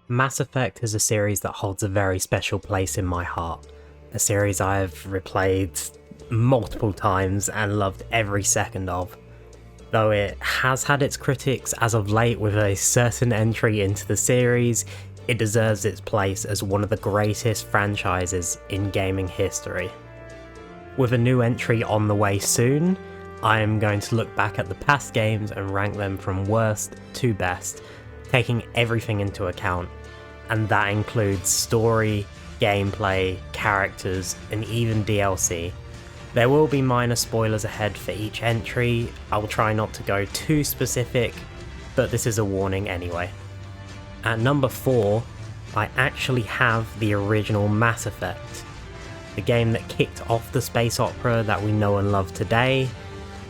Mass Effect is a series that holds a very special place in my heart. A series I've replayed multiple times and loved every second of. Though it has had its critics as of late with a certain entry into the series, it deserves its place as one of the greatest franchises in gaming history. With a new entry on the way soon, I am going to look back at the past games and rank them from worst to best, taking everything into account, and that includes story, gameplay, characters, and even DLC. There will be minor spoilers ahead for each entry. I will try not to go too specific, but this is a warning anyway. At number 4, I actually have the original Mass Effect, the game that kicked off the space opera that we know and love today.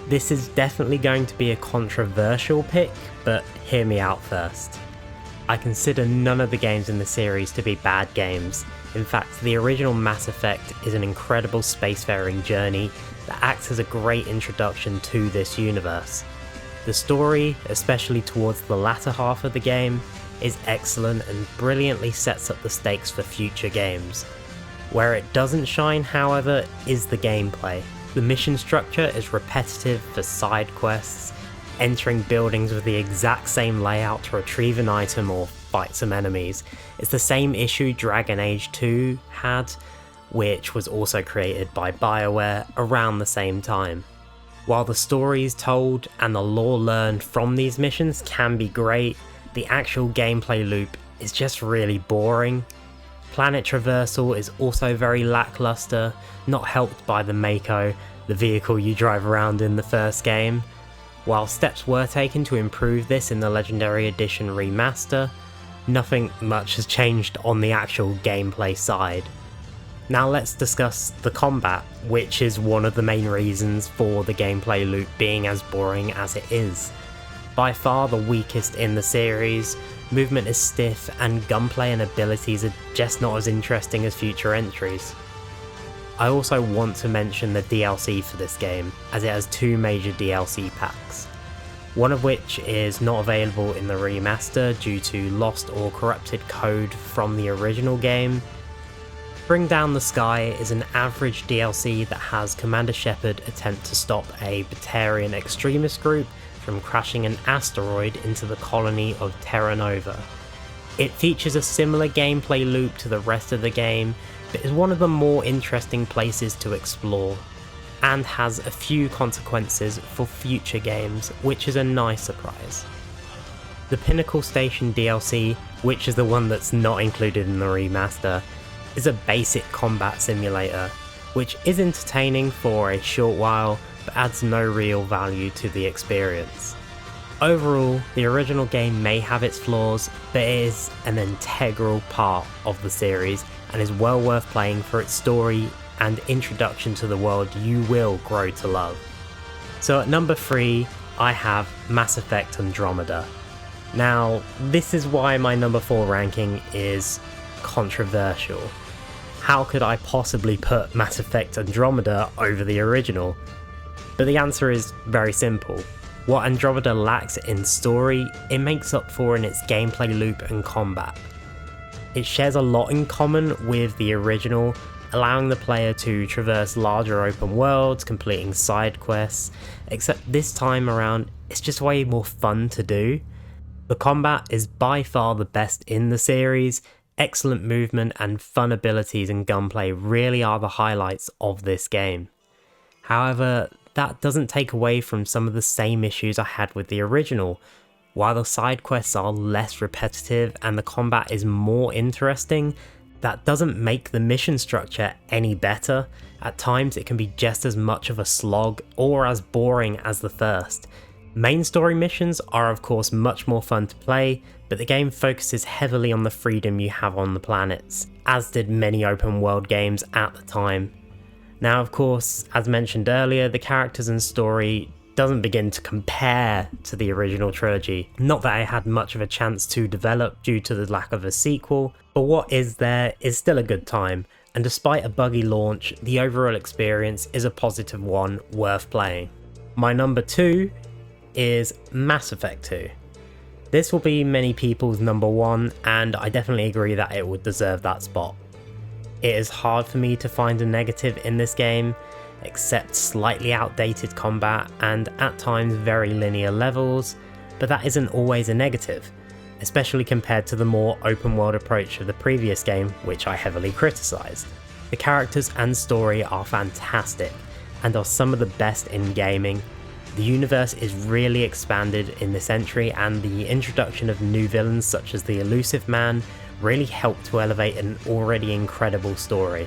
This is definitely going to be a controversial pick, but hear me out first. I consider none of the games in the series to be bad games. In fact, the original Mass Effect is an incredible spacefaring journey that acts as a great introduction to this universe. The story, especially towards the latter half of the game, is excellent and brilliantly sets up the stakes for future games. Where it doesn't shine, however, is the gameplay. The mission structure is repetitive for side quests, entering buildings with the exact same layout to retrieve an item or fight some enemies. It's the same issue Dragon Age 2 had, which was also created by BioWare around the same time. While the stories told and the lore learned from these missions can be great, the actual gameplay loop is just really boring. Planet traversal is also very lackluster, not helped by the Mako, the vehicle you drive around in the first game. While steps were taken to improve this in the Legendary Edition remaster, nothing much has changed on the actual gameplay side. Now let's discuss the combat, which is one of the main reasons for the gameplay loop being as boring as it is. By far the weakest in the series, movement is stiff and gunplay and abilities are just not as interesting as future entries. I also want to mention the DLC for this game, as it has 2 major DLC packs. One of which is not available in the remaster due to lost or corrupted code from the original game. Bring Down the Sky is an average DLC that has Commander Shepard attempt to stop a Batarian extremist group from crashing an asteroid into the colony of Terra Nova. It features a similar gameplay loop to the rest of the game, but is one of the more interesting places to explore, and has a few consequences for future games, which is a nice surprise. The Pinnacle Station DLC, which is the one that's not included in the remaster, is a basic combat simulator, which is entertaining for a short while, but adds no real value to the experience. Overall, the original game may have its flaws, but it is an integral part of the series and is well worth playing for its story and introduction to the world you will grow to love. So at number 3, I have Mass Effect Andromeda. Now, this is why my number 4 ranking is controversial. How could I possibly put Mass Effect Andromeda over the original? But the answer is very simple. What Andromeda lacks in story, it makes up for in its gameplay loop and combat. It shares a lot in common with the original, allowing the player to traverse larger open worlds, completing side quests, except this time around it's just way more fun to do. The combat is by far the best in the series. Excellent movement and fun abilities and gunplay really are the highlights of this game. However, that doesn't take away from some of the same issues I had with the original. While the side quests are less repetitive and the combat is more interesting, that doesn't make the mission structure any better. At times it can be just as much of a slog or as boring as the first. Main story missions are of course much more fun to play, but the game focuses heavily on the freedom you have on the planets, as did many open world games at the time. Now of course, as mentioned earlier, the characters and story doesn't begin to compare to the original trilogy. Not that I had much of a chance to develop due to the lack of a sequel, but what is there is still a good time, and despite a buggy launch, the overall experience is a positive one worth playing. My number 2 is Mass Effect 2. This will be many people's number one, and I definitely agree that it would deserve that spot. It is hard for me to find a negative in this game, except slightly outdated combat and at times very linear levels, but that isn't always a negative, especially compared to the more open world approach of the previous game, which I heavily criticised. The characters and story are fantastic, and are some of the best in gaming. The universe is really expanded in this entry, and the introduction of new villains such as the Elusive Man really helped to elevate an already incredible story.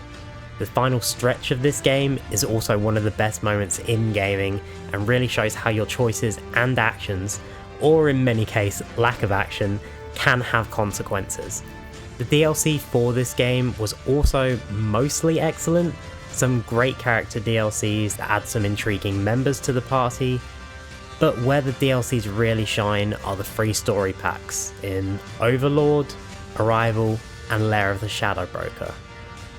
The final stretch of this game is also one of the best moments in gaming, and really shows how your choices and actions, or in many cases lack of action, can have consequences. The DLC for this game was also mostly excellent, some great character DLCs that add some intriguing members to the party, but where the DLCs really shine are the free story packs in Overlord, Arrival, and Lair of the Shadow Broker.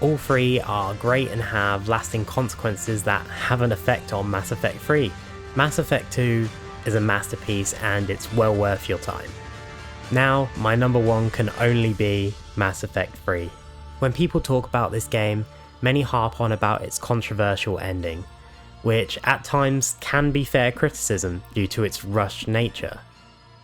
All three are great and have lasting consequences that have an effect on Mass Effect 3. Mass Effect 2 is a masterpiece and it's well worth your time. Now, my number one can only be Mass Effect 3. When people talk about this game, many harp on about its controversial ending, which at times can be fair criticism due to its rushed nature.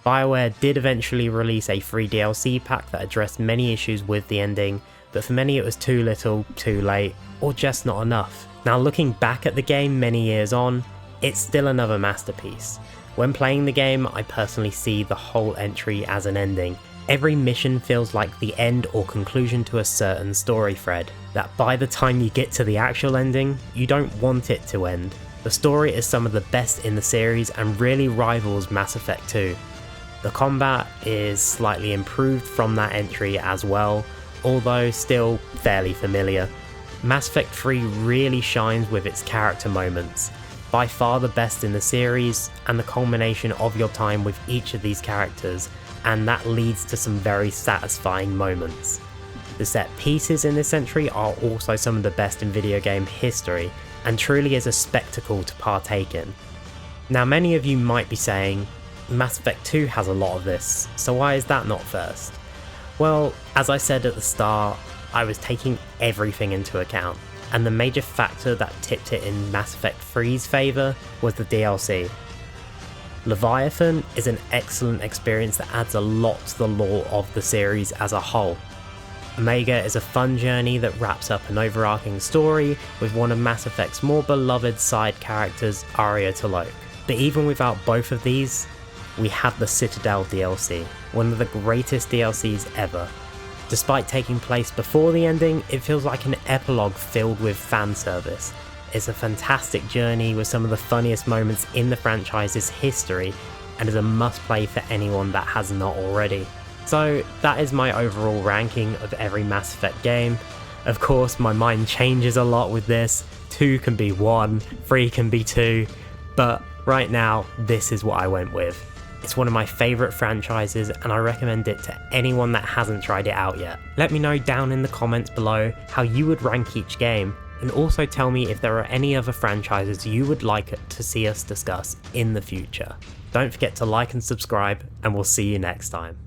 BioWare did eventually release a free DLC pack that addressed many issues with the ending, but for many it was too little, too late, or just not enough. Now looking back at the game many years on, it's still another masterpiece. When playing the game, I personally see the whole entry as an ending. Every mission feels like the end or conclusion to a certain story thread, that by the time you get to the actual ending, you don't want it to end. The story is some of the best in the series and really rivals Mass Effect 2. The combat is slightly improved from that entry as well, although still fairly familiar. Mass Effect 3 really shines with its character moments, by far the best in the series, and the culmination of your time with each of these characters, and that leads to some very satisfying moments. The set pieces in this entry are also some of the best in video game history, and truly is a spectacle to partake in. Now many of you might be saying, Mass Effect 2 has a lot of this, so why is that not first? Well, as I said at the start, I was taking everything into account, and the major factor that tipped it in Mass Effect 3's favour was the DLC. Leviathan is an excellent experience that adds a lot to the lore of the series as a whole. Omega is a fun journey that wraps up an overarching story with one of Mass Effect's more beloved side characters, Aria T'Loak. But even without both of these, we have the Citadel DLC, one of the greatest DLCs ever. Despite taking place before the ending, it feels like an epilogue filled with fan service. It's a fantastic journey with some of the funniest moments in the franchise's history, and is a must-play for anyone that has not already. So that is my overall ranking of every Mass Effect game. Of course, my mind changes a lot with this. 2 can be 1, 3 can be 2, but right now, this is what I went with. It's one of my favourite franchises, and I recommend it to anyone that hasn't tried it out yet. Let me know down in the comments below how you would rank each game, and also tell me if there are any other franchises you would like to see us discuss in the future. Don't forget to like and subscribe, and we'll see you next time.